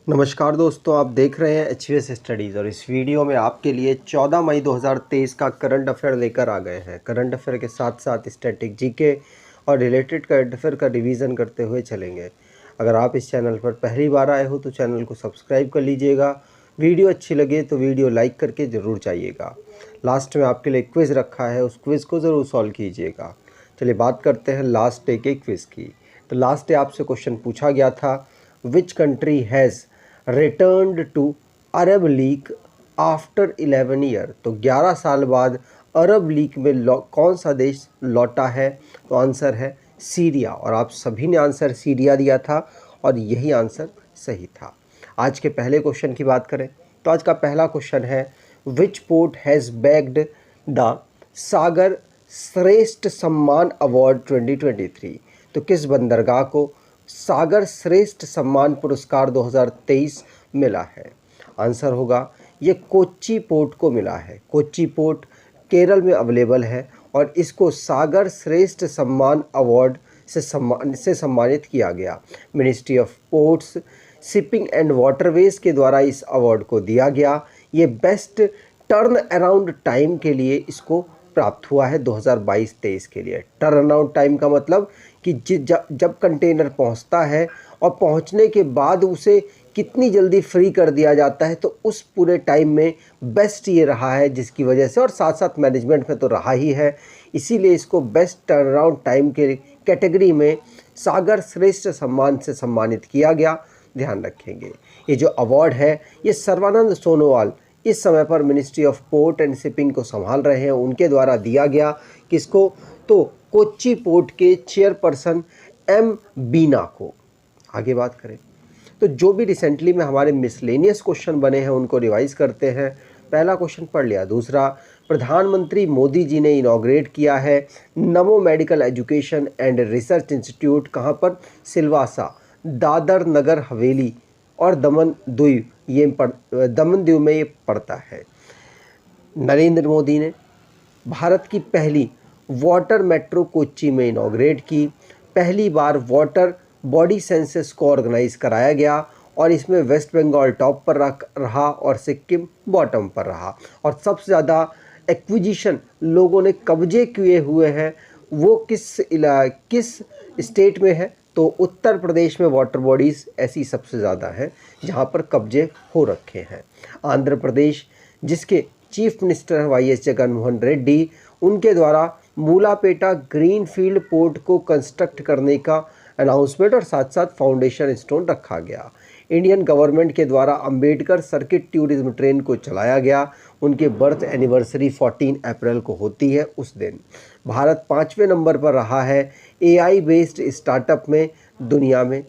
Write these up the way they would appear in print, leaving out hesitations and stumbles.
नमस्कार दोस्तों, आप देख रहे हैं एचवीएस स्टडीज़ और इस वीडियो में आपके लिए 14 मई 2023 का करंट अफेयर लेकर आ गए हैं। करंट अफेयर के साथ साथ स्टैटिक जीके और रिलेटेड करंट अफेयर का रिवीजन करते हुए चलेंगे। अगर आप इस चैनल पर पहली बार आए हो तो चैनल को सब्सक्राइब कर लीजिएगा। वीडियो अच्छी लगे तो वीडियो लाइक करके ज़रूर जाइएगा। लास्ट में आपके लिए क्विज़ रखा है, उस क्विज़ को ज़रूर सॉल्व कीजिएगा। चलिए बात करते हैं लास्ट डे के क्विज़ की। तो लास्ट डे आपसे क्वेश्चन पूछा गया था, which country has returned to Arab League after 11 year. तो 11 साल बाद अरब लीग में कौन सा देश लौटा है? तो आंसर है सीरिया। और आप सभी ने आंसर सीरिया दिया था और यही आंसर सही था। आज के पहले क्वेश्चन की बात करें तो आज का पहला क्वेश्चन है, which port has bagged the Sagar Shreshtha Samman award 2023। तो किस बंदरगाह को सागर श्रेष्ठ सम्मान पुरस्कार 2023 मिला है? आंसर होगा ये कोच्चि पोर्ट को मिला है। कोच्चि पोर्ट केरल में अवेलेबल है और इसको सागर श्रेष्ठ सम्मान अवार्ड से सम्मानित किया गया। Ministry of ports, shipping and waterways के द्वारा इस अवार्ड को दिया गया। ये बेस्ट टर्न अराउंड टाइम के लिए इसको प्राप्त हुआ है 2022-23 के लिए। टर्न अराउंड टाइम का मतलब कि जब कंटेनर पहुंचता है और पहुंचने के बाद उसे कितनी जल्दी फ्री कर दिया जाता है, तो उस पूरे टाइम में बेस्ट ये रहा है, जिसकी वजह से और साथ साथ मैनेजमेंट में तो रहा ही है, इसीलिए इसको बेस्ट टर्न अराउंड टाइम के कैटेगरी में सागर श्रेष्ठ सम्मान से सम्मानित किया गया। ध्यान रखेंगे ये जो अवार्ड है ये सर्बानंद सोनोवाल इस समय पर ministry of port and shipping को संभाल रहे हैं, उनके द्वारा दिया गया। किसको? तो कोच्चि पोर्ट के चेयरपर्सन एम बीना को। आगे बात करें तो जो भी रिसेंटली में हमारे मिसलेनियस क्वेश्चन बने हैं उनको रिवाइज करते हैं। पहला क्वेश्चन पढ़ लिया। दूसरा, प्रधानमंत्री मोदी जी ने इनॉग्रेट किया है नमो medical education and research institute. कहाँ पर? सिलवासा, दादर नगर हवेली और दमन दीव में ये पड़ता है। नरेंद्र मोदी ने भारत की पहली वाटर मेट्रो कोच्चि में इनॉग्रेट की। पहली बार वाटर बॉडी सेंसस को ऑर्गेनाइज कराया गया और इसमें वेस्ट बंगाल टॉप पर रहा और सिक्किम बॉटम पर रहा। और सबसे ज़्यादा एक्विजिशन लोगों ने कब्जे किए हुए हैं वो किस स्टेट में है? तो उत्तर प्रदेश में वाटर बॉडीज़ ऐसी सबसे ज़्यादा हैं जहाँ पर कब्जे हो रखे हैं। आंध्र प्रदेश, जिसके चीफ मिनिस्टर हैं वाईएस जगनमोहन रेड्डी, उनके द्वारा मूलापेटा ग्रीनफील्ड पोर्ट को कंस्ट्रक्ट करने का अनाउंसमेंट और साथ साथ फाउंडेशन स्टोन रखा गया। इंडियन गवर्नमेंट के द्वारा अंबेडकर सर्किट टूरिज्म ट्रेन को चलाया गया। उनके बर्थ एनिवर्सरी 14 अप्रैल को होती है उस दिन। भारत 5वें नंबर पर रहा है एआई बेस्ड स्टार्टअप में दुनिया में।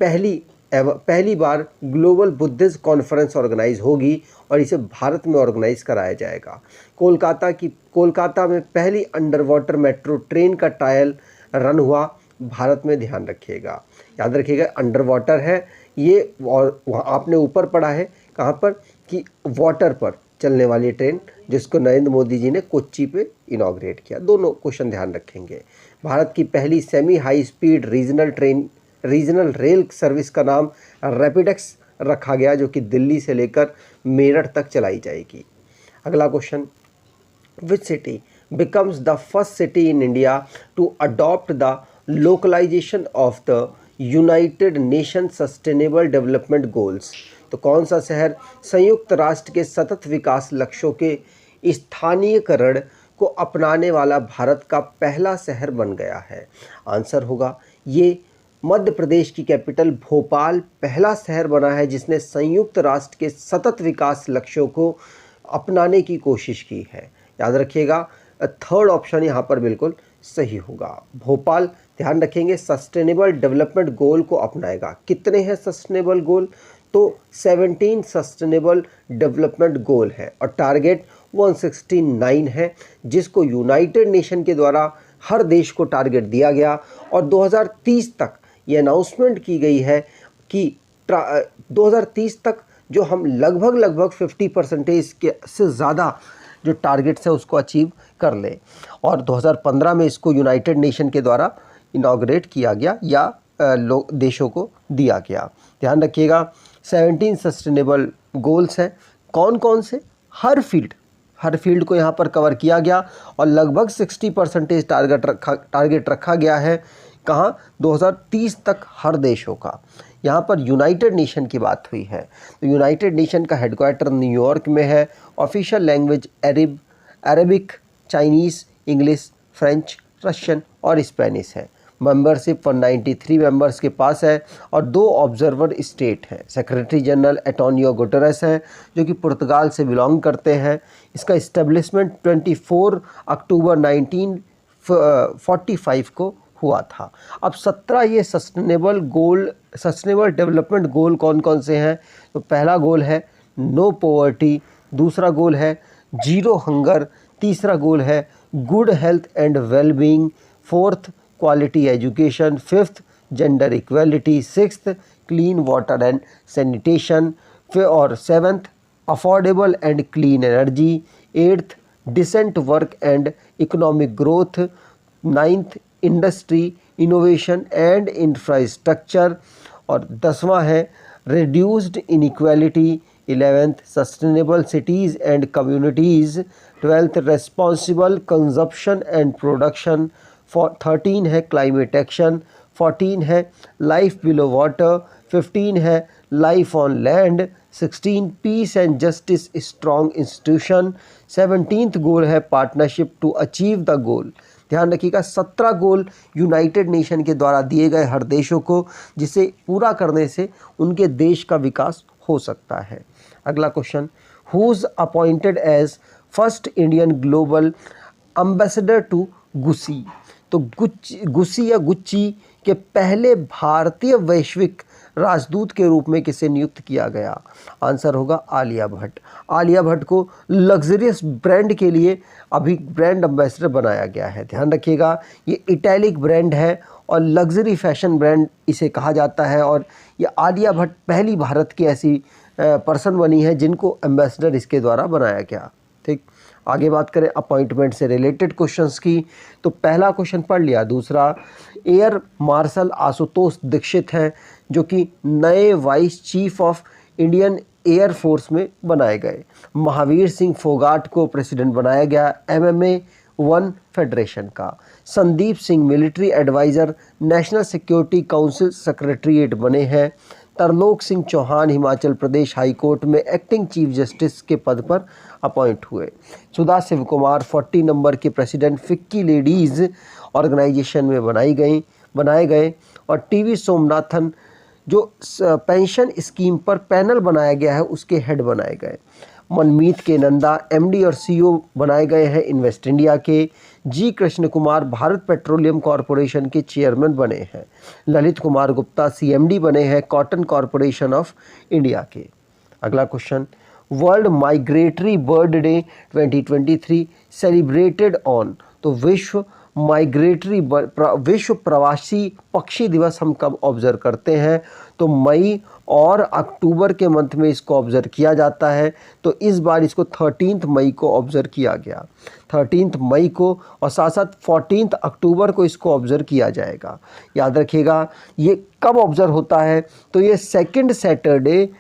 पहली बार ग्लोबल बुद्धिस्ट कॉन्फ्रेंस ऑर्गेनाइज होगी और इसे भारत में ऑर्गेनाइज कराया जाएगा। कोलकाता में पहली अंडर वाटर मेट्रो ट्रेन का ट्रायल रन हुआ भारत में। ध्यान रखिएगा, याद रखिएगा अंडर वाटर है ये, और वहाँ आपने ऊपर पढ़ा है कहाँ पर कि वाटर पर चलने वाली ट्रेन, जिसको नरेंद्र मोदी जी ने कोच्चि पे इनॉग्रेट किया। दोनों क्वेश्चन ध्यान रखेंगे। भारत की पहली semi high speed regional rail service का नाम रैपिडेक्स रखा गया, जो कि दिल्ली से लेकर मेरठ तक चलाई जाएगी। अगला question, which city becomes the first city in India to adopt the localization of the United Nations Sustainable Development Goals। तो कौन सा शहर संयुक्त राष्ट्र के सतत विकास लक्ष्यों के स्थानीयकरण को अपनाने वाला भारत का पहला शहर बन गया है? आंसर होगा ये मध्य प्रदेश की कैपिटल भोपाल पहला शहर बना है जिसने संयुक्त राष्ट्र के सतत विकास लक्ष्यों को अपनाने की कोशिश की है। याद रखिएगा थर्ड ऑप्शन यहाँ पर बिल्कुल सही होगा। भोपाल, ध्यान रखेंगे, सस्टेनेबल डेवलपमेंट गोल को अपनाएगा। कितने हैं सस्टेनेबल गोल? तो 17 सस्टेनेबल डेवलपमेंट गोल है और टारगेट 169 है, जिसको यूनाइटेड नेशन के द्वारा हर देश को टारगेट दिया गया। और 2030 तक ये अनाउंसमेंट की गई है कि 2030 तक जो हम लगभग 50% के से ज़्यादा जो टारगेट्स है उसको अचीव कर ले। और 2015 में इसको यूनाइटेड नेशन के द्वारा इनॉग्रेट किया गया या देशों को दिया गया। ध्यान रखिएगा 17 सस्टेनेबल गोल्स हैं। कौन कौन से? हर फील्ड को यहाँ पर कवर किया गया और लगभग 60% टारगेट रखा गया है। कहाँ? 2030 तक हर देशों का। यहाँ पर यूनाइटेड नेशन की बात हुई है तो यूनाइटेड नेशन का हेडक्वार्टर न्यूयॉर्क में है। Official language Arabic, Chinese, English, French, Russian और स्पेनिश है। मेंबरशिप 193 मेंबर्स के पास है और 2 ऑब्जर्वर स्टेट हैं। सेक्रेटरी जनरल एंटोनियो गुटेरेस हैं जो कि पुर्तगाल से बिलोंग करते हैं। इसका इस्टेब्लिशमेंट 24 अक्टूबर 1945 को हुआ था। अब 17 ये सस्टेनेबल डेवलपमेंट गोल कौन कौन से हैं? तो पहला गोल है नो पॉवर्टी, दूसरा गोल है जीरो हंगर, तीसरा गोल है good health and wellbeing, fourth quality education, fifth gender equality, sixth clean water and sanitation और seventh affordable and clean energy, eighth decent work and economic growth, ninth industry, innovation and infrastructure और 10वां है reduced inequality, 11th sustainable cities and communities, 12th responsible consumption and production, 13 है climate action, 14 है life below water, 15 है life on land, 16 peace and justice strong institution, 17th goal है partnership to achieve the goal. ध्यान रखिएगा 17 गोल United nation के द्वारा दिए गए हर देशों को, जिसे पूरा करने से उनके देश का विकास हो सकता है। अगला question, who is appointed as first Indian global ambassador to Gucci? तो गुसी या गुच्ची के पहले भारतीय वैश्विक राजदूत के रूप में किसे नियुक्त किया गया? आंसर होगा आलिया भट्ट। आलिया भट्ट को लग्जरियस ब्रांड के लिए अभी ब्रांड एम्बेसडर बनाया गया है। ध्यान रखिएगा ये इटैलिक ब्रांड है और लग्जरी फैशन ब्रांड इसे कहा जाता है और ये आलिया भट्ट पहली भारत की ऐसी पर्सन बनी है जिनको एम्बेसडर इसके द्वारा बनाया गया। ठीक, आगे बात करें अपॉइंटमेंट से रिलेटेड क्वेश्चंस की तो पहला क्वेश्चन पढ़ लिया। दूसरा, एयर मार्शल आशुतोष दीक्षित हैं जो कि नए vice chief of Indian air force में बनाए गए। महावीर सिंह फोगाट को प्रेसिडेंट बनाया गया MMA 1 फेडरेशन का। Sandeep Singh military adviser national security council secretariat बने हैं। तरलोक सिंह चौहान हिमाचल प्रदेश हाई कोर्ट में एक्टिंग चीफ जस्टिस के पद पर अपॉइंट हुए। सुधा शिव कुमार 40 नंबर के प्रेसिडेंट फिक्की लेडीज़ ऑर्गेनाइजेशन में बनाए गए और TV सोमनाथन जो पेंशन स्कीम पर पैनल बनाया गया है उसके हेड बनाए गए। मनमीत के नंदा MD और CEO बनाए गए हैं इन्वेस्ट इंडिया के। जी कृष्ण कुमार भारत पेट्रोलियम कॉरपोरेशन के चेयरमैन बने हैं। ललित कुमार गुप्ता CMD बने हैं कॉटन कॉरपोरेशन ऑफ इंडिया के। अगला question, world migratory bird day 2023 celebrated on? तो विश्व प्रवासी पक्षी दिवस हम कब ऑब्जर्व करते हैं? तो मई और अक्टूबर के मंथ में इसको ऑब्जर्व किया जाता है। तो इस बार इसको 13 मई को ऑब्जर्व किया गया, 13 मई को, और साथ साथ 14 अक्टूबर को इसको ऑब्जर्व किया जाएगा। याद रखिएगा ये कब ऑब्जर्व होता है? तो ये second Saturday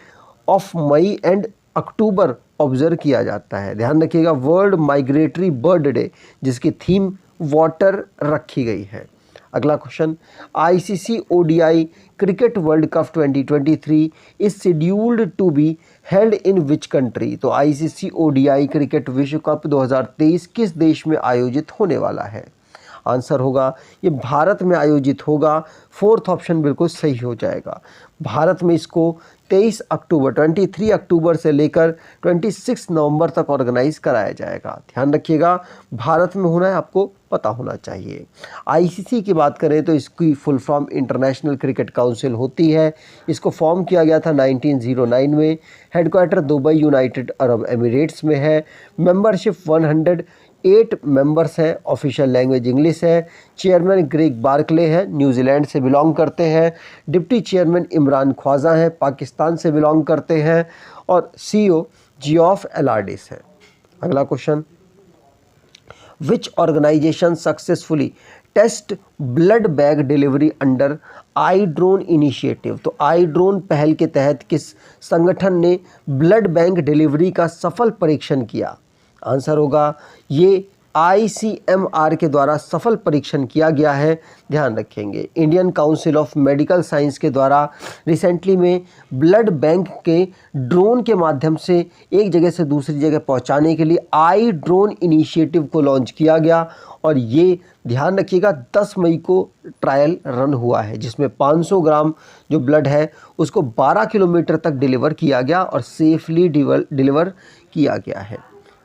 of May and October observe किया जाता है। ध्यान रखिएगा वर्ल्ड माइग्रेटरी बर्ड डे जिसकी थीम वाटर रखी गई है। अगला question, ICC ODI cricket world cup 2023 is scheduled to be held in which country? तो ICC ODI क्रिकेट विश्व कप 2023 किस देश में आयोजित होने वाला है? आंसर होगा ये भारत में आयोजित होगा। फोर्थ ऑप्शन बिल्कुल सही हो जाएगा। भारत में इसको 23 अक्टूबर से लेकर 26 नवंबर तक ऑर्गेनाइज कराया जाएगा। ध्यान रखिएगा भारत में होना है, आपको पता होना चाहिए। ICC की बात करें तो इसकी full form international cricket council होती है। इसको फॉर्म किया गया था 1909 में। Headquarter Dubai United Arab Emirates में है। मेंबरशिप 108 मेंबर्स हैं। ऑफिशियल लैंग्वेज इंग्लिश है। चेयरमैन ग्रेग बार्कले हैं, न्यूजीलैंड से बिलोंग करते हैं। डिप्टी चेयरमैन इमरान ख्वाजा हैं, पाकिस्तान से बिलोंग करते हैं। और CEO जियोफ एलार्डिस है। अगला question, which organisation successfully test blood bag delivery under i drone initiative. तो आई ड्रोन पहल के तहत किस संगठन ने ब्लड बैंक डिलीवरी का सफल परीक्षण किया? आंसर होगा ये ICMR के द्वारा सफल परीक्षण किया गया है, ध्यान रखेंगे। Indian council of medical science के द्वारा रिसेंटली में ब्लड बैंक के ड्रोन के माध्यम से एक जगह से दूसरी जगह पहुंचाने के लिए आई ड्रोन इनिशिएटिव को लॉन्च किया गया और ये ध्यान रखिएगा 10 मई को ट्रायल रन हुआ है, जिसमें 500 ग्राम जो ब्लड है उसको 12 किलोमीटर तक डिलीवर किया गया और सेफली डिलीवर किया गया है।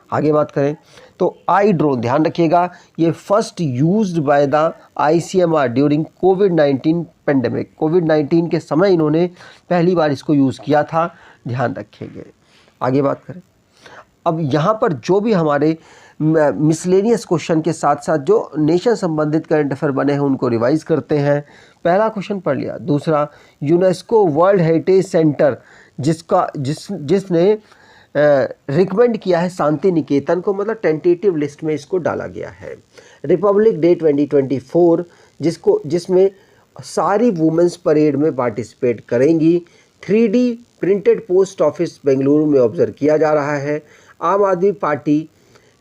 आगे बात करें तो आई ड्रोन ध्यान रखिएगा ये first used by the ICMR during कोविड-19 पेंडेमिक। कोविड-19 के समय इन्होंने पहली बार इसको यूज़ किया था, ध्यान रखेंगे। आगे बात करें, अब यहाँ पर जो भी हमारे मिसलेनियस क्वेश्चन के साथ साथ जो नेशन संबंधित करंट अफेयर बने हैं उनको रिवाइज करते हैं। पहला क्वेश्चन पढ़ लिया। दूसरा, यूनेस्को वर्ल्ड हेरिटेज सेंटर जिसने रिकमेंड किया है शांति निकेतन को, मतलब टेंटेटिव लिस्ट में इसको डाला गया है। रिपब्लिक डे 2024 जिसमें सारी वुमेंस परेड में पार्टिसिपेट करेंगी। 3D printed post office Bengaluru में ऑब्जर्व किया जा रहा है। आम आदमी पार्टी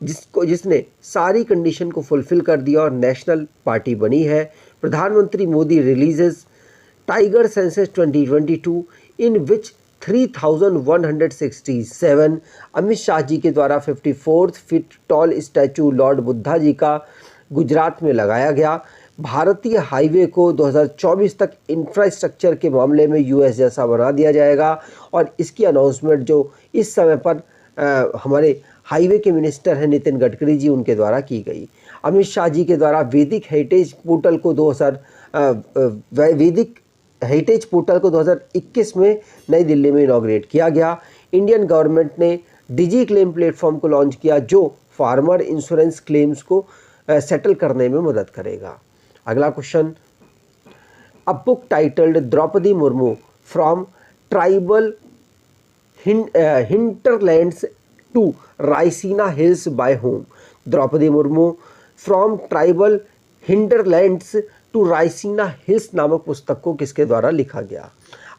जिसने सारी कंडीशन को फुलफिल कर दिया और नेशनल पार्टी बनी है। प्रधानमंत्री Modi releases tiger census 2022 in which 3167। Amit Shah ji के द्वारा 54 feet tall statue lord Buddha ji का गुजरात में लगाया गया। भारतीय हाईवे को 2024 तक इंफ्रास्ट्रक्चर के मामले में US जैसा बना दिया जाएगा और इसकी अनाउंसमेंट जो इस समय पर हमारे हाईवे के मिनिस्टर हैं नितिन गडकरी जी, उनके द्वारा की गई। अमित शाह जी के द्वारा वैदिक हेरिटेज पोर्टल को 2021 में नई दिल्ली में इनॉग्रेट किया गया। इंडियन गवर्नमेंट ने डिजी क्लेम प्लेटफॉर्म को लॉन्च किया जो फार्मर इंश्योरेंस क्लेम्स को सेटल करने में मदद करेगा। अगला question, a book titled Draupadi Murmu from tribal hinterlands to Raisina hills by whom. Draupadi Murmu from tribal hinterlands to Raisina hills नामक पुस्तक को किसके द्वारा लिखा गया?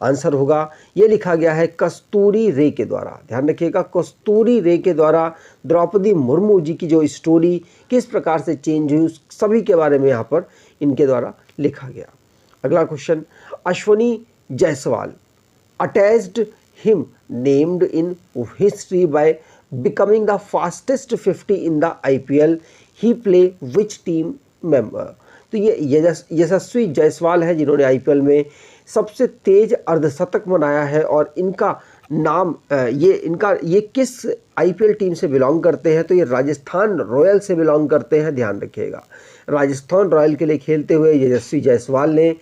आंसर होगा ये लिखा गया है कस्तूरी रे के द्वारा। ध्यान रखिएगा, कस्तूरी रे के द्वारा द्रौपदी मुर्मू जी की जो स्टोरी किस प्रकार से चेंज हुई उस सभी के बारे में यहाँ पर इनके द्वारा लिखा गया। अगला question, Ashwani Jaiswal attached him named in history by becoming the fastest 50 in the IPL, he play which team member. तो ये यशस्वी जायसवाल है जिन्होंने IPL में सबसे तेज अर्धशतक बनाया है और इनका नाम ये किस IPL टीम से बिलोंग करते हैं? तो ये राजस्थान रॉयल से बिलोंग करते हैं, ध्यान रखिएगा। राजस्थान रॉयल के लिए खेलते हुए यशस्वी जायसवाल ने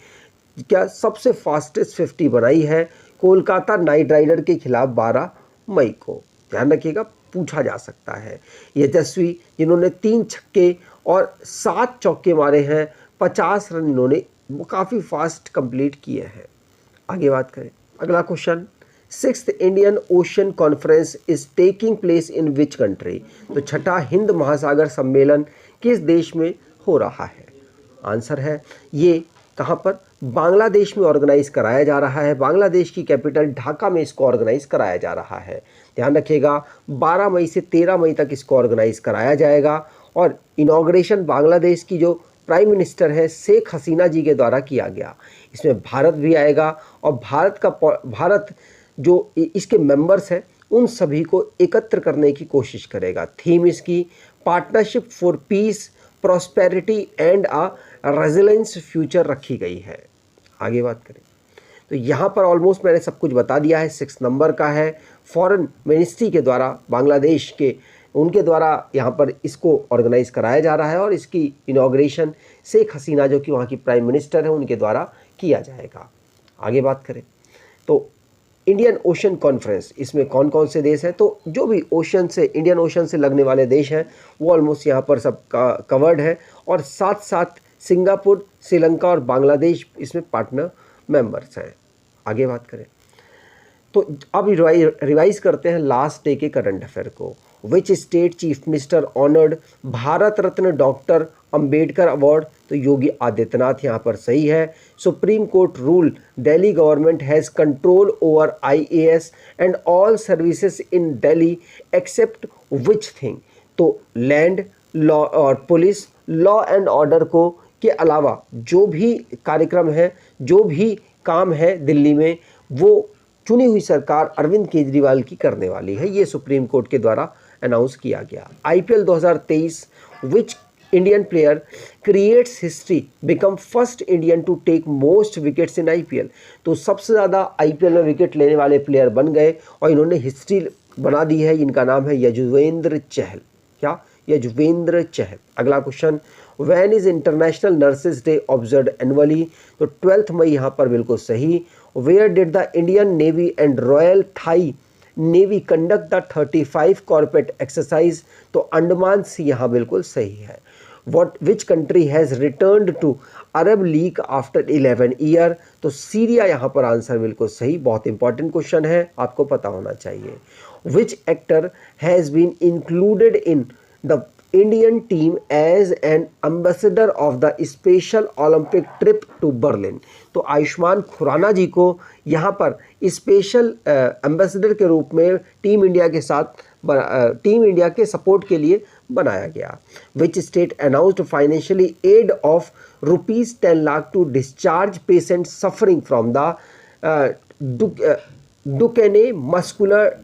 क्या सबसे फास्टेस्ट 50 बनाई है कोलकाता नाइट राइडर के खिलाफ 12 मई को, ध्यान रखिएगा, पूछा जा सकता है। यशस्वी जिन्होंने 3 छक्के और 7 चौके मारे हैं, 50 रन इन्होंने काफ़ी फास्ट कंप्लीट किए हैं। आगे बात करें, अगला question, 6th Indian ocean conference is taking place in which country. तो छठा हिंद महासागर सम्मेलन किस देश में हो रहा है? आंसर है ये कहाँ पर? बांग्लादेश में ऑर्गेनाइज कराया जा रहा है। बांग्लादेश की कैपिटल ढाका में इसको ऑर्गेनाइज कराया जा रहा है। ध्यान रखिएगा 12 मई से 13 मई तक इसको ऑर्गेनाइज कराया जाएगा और इनॉग्रेशन बांग्लादेश की जो प्राइम मिनिस्टर है शेख हसीना जी के द्वारा किया गया। इसमें भारत भी आएगा और भारत जो इसके मेंबर्स हैं उन सभी को एकत्र करने की कोशिश करेगा। थीम इसकी partnership for piece prosperity and a resilience future रखी गई है। आगे बात करें तो यहाँ पर ऑलमोस्ट मैंने सब कुछ बता दिया है। 6 नंबर का है, फॉरेन मिनिस्ट्री के द्वारा बांग्लादेश के उनके द्वारा यहाँ पर इसको ऑर्गेनाइज कराया जा रहा है और इसकी इनॉग्रेशन शेख हसीना जो कि वहाँ की प्राइम मिनिस्टर है उनके द्वारा किया जाएगा। आगे बात करें तो इंडियन ओशन कॉन्फ्रेंस, इसमें कौन कौन से देश हैं? तो जो भी ओशन से इंडियन ओशन से लगने वाले देश हैं वो ऑलमोस्ट यहाँ पर सब कवर्ड है और साथ साथ सिंगापुर, श्रीलंका और बांग्लादेश इसमें पार्टनर मेंबर्स हैं। आगे बात करें तो अब रिवाइज करते हैं लास्ट डे के करंट अफेयर को। Which state chief minister honoured Bharat Ratna doctor Ambedkar award, तो योगी आदित्यनाथ यहाँ पर सही है। Supreme court rule Delhi government has control over IAS and all services in Delhi except which thing, तो लैंड, लॉ और पुलिस, लॉ एंड ऑर्डर को के अलावा जो भी कार्यक्रम है, जो भी काम है दिल्ली में, वो चुनी हुई सरकार अरविंद केजरीवाल की करने वाली है। ये सुप्रीम कोर्ट के द्वारा अनाउंस किया गया। IPL 2023 which Indian player creates history become first Indian to take most wickets in IPL, तो सबसे ज़्यादा IPL में विकेट लेने वाले प्लेयर बन गए और इन्होंने हिस्ट्री बना दी है। इनका नाम है यजुवेंद्र चहल। क्या? यजुवेंद्र चहल। अगला question, when is international nurses day observe annually, तो 12 मई यहाँ पर बिल्कुल सही। Where did the Indian navy and royal Thai navy conduct the 35 corporate exercise, तो अंडमान से यहाँ बिल्कुल सही है। Which country has returned to Arab League after 11 year, तो सीरिया यहाँ पर आंसर बिल्कुल सही। बहुत इंपॉर्टेंट क्वेश्चन है, आपको पता होना चाहिए। Which actor has been included in the Indian team as an ambassador of the special Olympic trip to Berlin, तो आयुष्मान खुराना जी को यहाँ पर स्पेशल एम्बेसडर के रूप में टीम इंडिया के साथ टीम इंडिया के सपोर्ट के लिए बनाया गया। Which state announced financially aid of ₹10 lakh to discharge patient suffering from the Duchenne muscular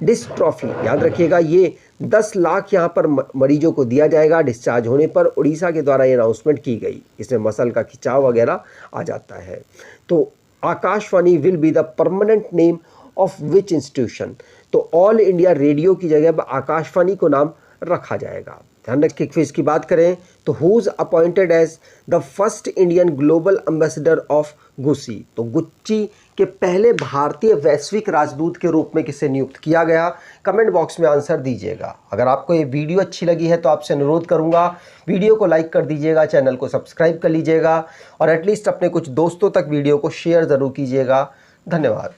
dystrophy. याद रखिएगा, ये 10 लाख यहाँ पर मरीजों को दिया जाएगा डिस्चार्ज होने पर। उड़ीसा के द्वारा ये अनाउंसमेंट की गई। इसमें मसल का खिंचाव वगैरह आ जाता है। तो Akashvani will be the permanent name of which institution, तो ऑल इंडिया रेडियो की जगह पर आकाशवाणी को नाम रखा जाएगा। ध्यान रखिए, क्विज की बात करें तो who's appointed as the first Indian global ambassador of Gucci, तो गुच्ची के पहले भारतीय वैश्विक राजदूत के रूप में किसे नियुक्त किया गया? कमेंट बॉक्स में आंसर दीजिएगा। अगर आपको ये वीडियो अच्छी लगी है तो आपसे अनुरोध करूंगा, वीडियो को लाइक कर दीजिएगा, चैनल को सब्सक्राइब कर लीजिएगा और एटलीस्ट अपने कुछ दोस्तों तक वीडियो को शेयर ज़रूर कीजिएगा। धन्यवाद।